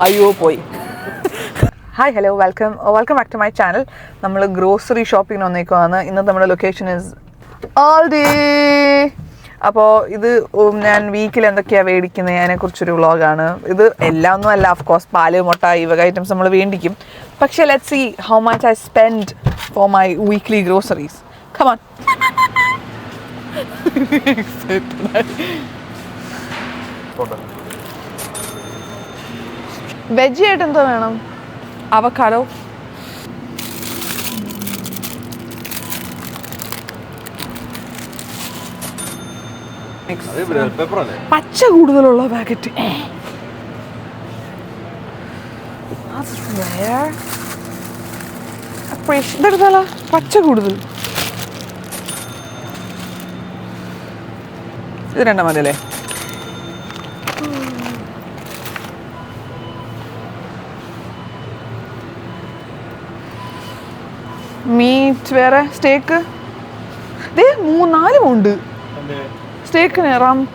അയ്യോ പോയി. Hi hello welcome back to my channel. നമ്മൾ ഗ്രോസറി ഷോപ്പിങ്ങിന് വന്നേക്കുവാണ്. ഇന്നത്തെ നമ്മുടെ ലൊക്കേഷൻ ഇസ് ആൽഡി. അപ്പോൾ ഇത് ഞാൻ വീക്കിൽ എന്തൊക്കെയാണ് മേടിക്കുന്നത് അതിനെക്കുറിച്ചൊരു വ്ളോഗാണ്. ഇത് എല്ലാം ഒന്നും അല്ല, ഓഫ് കോഴ്സ് പാല് മുട്ട ഈ വക ഐറ്റംസ് നമ്മൾ വേണ്ടിക്കും. പക്ഷേ let's see how much I spend for my weekly groceries. Come on. Veg ആയിട്ട് എന്തോ വേണം? അവക്കാഡോ, പച്ച കൂടുതലുള്ള പാക്കറ്റ്. ഇതെടുത്താലോ? പച്ച കൂടുതൽ. ഇത് രണ്ടാം മതിയല്ലേ? മീറ്റ് വേറെ, സ്റ്റേക്ക് ദേ 3-4 ഉണ്ട് സ്റ്റേക്കിന്. റംപ്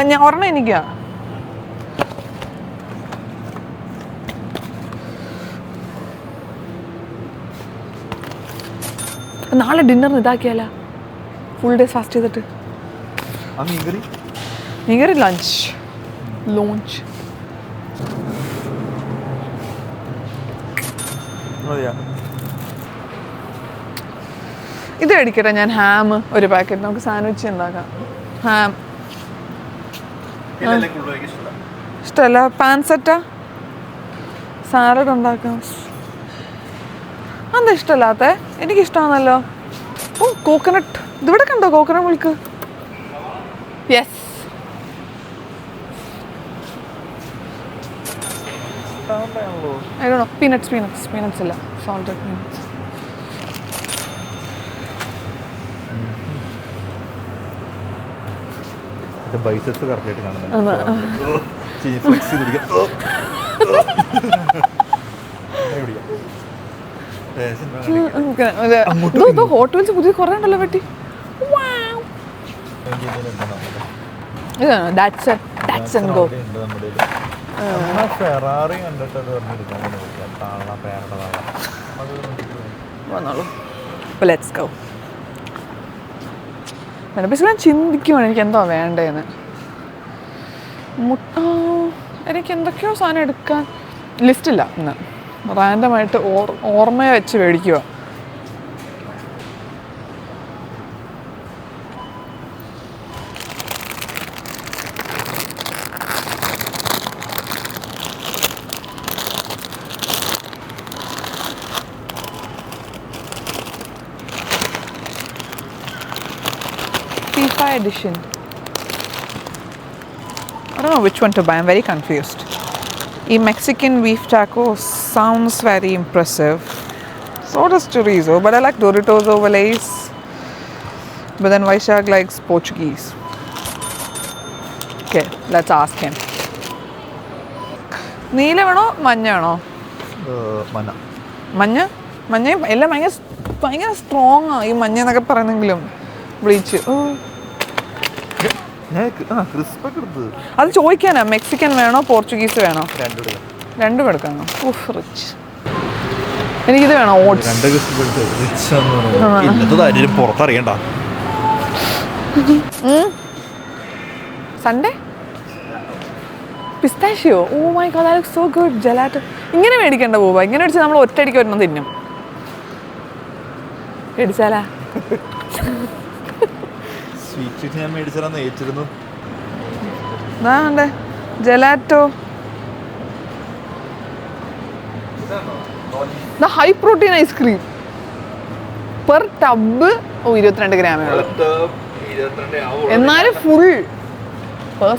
ഞാൻ ഒരെണ്ണം എനിക്കാ. നാളെ ഡിന്നറിന് ഇതാക്കിയാല, ഫുൾ ഡേ ഫാസ്റ്റ് ചെയ്തിട്ട്. മീൻകറി ലോഞ്ച്. ഇത് മേടിക്കട്ടെ ഞാൻ. ഹാം ഒരു പാക്കറ്റ്, നമുക്ക് സാൻഡ്വിച്ച് ഉണ്ടാക്കാം. ഹാം ഇഷ്ടമല്ല. പാൻസെറ്റ സാലഡ് ഉണ്ടാക്കാം. എന്താ ഇഷ്ടമല്ലാത്ത? എനിക്കിഷ്ടമാണല്ലോ. ഓ കോക്കനട്ട്, ഇതിവിടെ കണ്ടോ? Coconut milk. Yes. I don't know. Peanuts ഇല്ല. Salted peanuts. ബൈസെപ്സ് കറക്റ്റായിട്ട് കാണുന്നുണ്ട്. ഹോട്ട് വീൽസ് പുതിയ കുറേ ഉണ്ടല്ലോ വെട്ടി. ഇതാണോ Datsun Go? ഫെറാറി കണ്ടിട്ട് വന്നോളൂ. അപ്പോൾ ലെറ്റ്സ് ഗോ. ബേസിക്കലി ഞാൻ ചിന്തിക്കുവാണ് എനിക്ക് എന്തോ വേണ്ടതെന്ന്. മുട്ട എനിക്ക് എന്തൊക്കെയോ സാധനം എടുക്കാൻ ലിസ്റ്റില്ല ഇന്ന്. റാൻഡമായിട്ട് ഓർമ്മയെ വെച്ച് മേടിക്കുക. FIFA edition. I don't know which one to buy. I'm very confused. The Mexican beef taco sounds very impressive. So does chorizo, but I like Doritos over Lay's. But then Vaishak likes Portuguese. Okay, let's ask him. നീല വേണോ മഞ്ഞ വേണോ? മഞ്ഞ എല്ലാം ഭയങ്കര strong ആ ഈ മഞ്ഞ എന്നൊക്കെ പറയുന്നെങ്കിലും ബ്ലീച്ച്. അത് ചോദിക്കാനാ. മെക്സിക്കൻ വേണോ പോർച്ചുഗീസ് വേണോ? രണ്ടും എടുക്കാനോ? റിച്ച്. എനിക്കിത് വേണോ? ഓട്സ്. പുറത്തറിയണ്ട. Sundae pistachio. Oh my god, that looks so good. Gelato. ഇങ്ങനെ മേടിക്കണ്ട പോവാ. ഇങ്ങനെ മേടിച്ചാൽ നമ്മൾ ഒറ്റയടിക്ക് ഒരെണ്ണം തിന്നും. മേടിച്ചാലാ? Gelato high protein ice cream per tub 22 ഗ്രാമേ ഉള്ളൂ. എന്നാലും full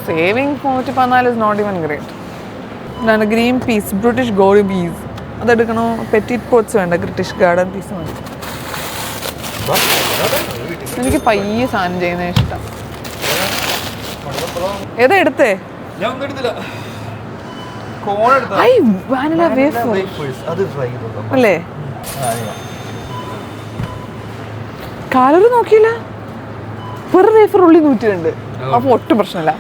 saving 114 is not even great. ഇതാണ് green peas, British gold peas. അതെടുക്കണോ? പെറ്റിറ്റ് പോട്ട്സ് വേണ്ട, ബ്രിട്ടീഷ് ഗാർഡൻ പീസ് മതി. എനിക്ക് പയ്യെ സാധനം ചെയ്യുന്നത് ഇഷ്ടം. ഏതാ എടുത്തേ? വാനില വേഫർ അല്ലേ? കാലറി നോക്കിയില്ല. പെർ വേഫർ ഉള്ളി 102. അപ്പോൾ ഒട്ടും പ്രശ്നമില്ല.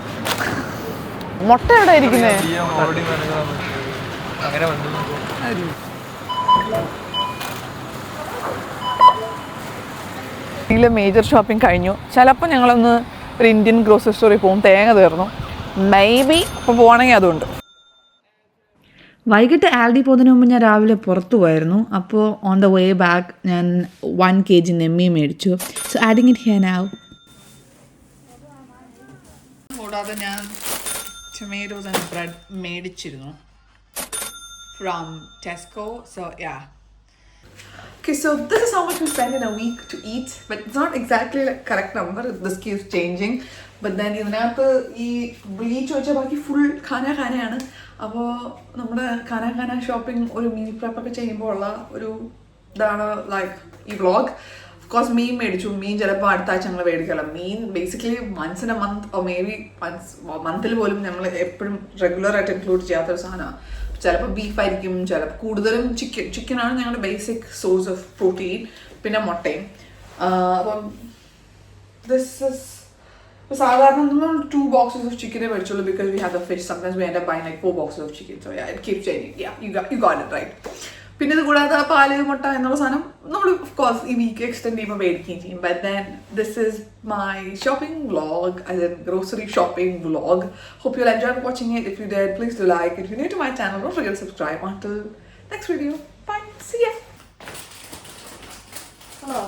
മുട്ട എവിടെ ഇരിക്കുന്നേ? ഇതിലെ മേജർ ഷോപ്പിംഗ് കഴിഞ്ഞു. ചിലപ്പോൾ ഞങ്ങളൊന്ന് ഒരു ഇന്ത്യൻ ഗ്രോസറി സ്റ്റോറിൽ പോകും, തേങ്ങ തീർന്നു. മേ ബി ഇപ്പോൾ പോകണമെങ്കിൽ അതുകൊണ്ട്. വൈകിട്ട് ആൽഡി പോകുന്നതിന് മുമ്പ് ഞാൻ രാവിലെ പുറത്തു പോയിരുന്നു. അപ്പോൾ ഓൺ ദ വേ ബാക്ക് ഞാൻ 1 kg നെമ്മി മേടിച്ചു. So adding it here now. കൂടാതെ ഞാൻ ടൊമാറ്റോസ് ആൻഡ് ബ്രെഡ് മേടിച്ചിരുന്നു from Tesco. So yeah. Okay, so this is how much we spend in a week to eat, but it's not exactly like correct number. This keeps changing. But then ഇതിനകത്ത് ഈ bleach വെച്ച ബാക്കി full ഖാനയാണ്. അപ്പോൾ നമ്മുടെ ഖാന shopping ഒരു meal പ്രപ്പൊക്കെ ചെയ്യുമ്പോൾ ഉള്ള ഒരു ഇതാണ് ലൈക്ക് ഈ വ്ളോഗ്. ഓഫ്കോഴ്സ് മീൻ മേടിച്ചു. മീൻ ചിലപ്പോൾ അടുത്ത ആഴ്ച ഞങ്ങൾ മേടിക്കല. Mean basically once in a month or maybe മന്തിൽ പോലും നമ്മൾ എപ്പോഴും റെഗുലറായിട്ട് ഇൻക്ലൂഡ് ചെയ്യാത്തൊരു സാധനമാണ്. ചിലപ്പോൾ ബീഫായിരിക്കും, ചിലപ്പോൾ കൂടുതലും ചിക്കനാണ് ഞങ്ങളുടെ ബേസിക് സോഴ്സ് ഓഫ് പ്രോട്ടീൻ. പിന്നെ മുട്ടയും. അപ്പം ദിസ് ഇസ് സാധാരണ നമ്മൾ 2 boxes of chicken മേടിച്ചുള്ളൂ because we have the fish. Sometimes we end up buying like 4 boxes of chicken. So yeah, it keeps changing. Yeah, you got it right. പിന്നെ ഇത് കൂടാതെ പാല് മുട്ട എന്നുള്ള സാധനം നമ്മൾ ഓഫ് കോഴ്സ് ഈ വീക്ക് എക്സ്റ്റെൻഡ് ചെയ്യുമ്പോൾ മേടിക്കുകയും ചെയ്യും. But then this is my shopping vlog, as in grocery shopping vlog. Hope you'll enjoy watching it. If you did, please do like. If you're new to my channel, don't forget to subscribe. Until next video, bye. See ya. Hello.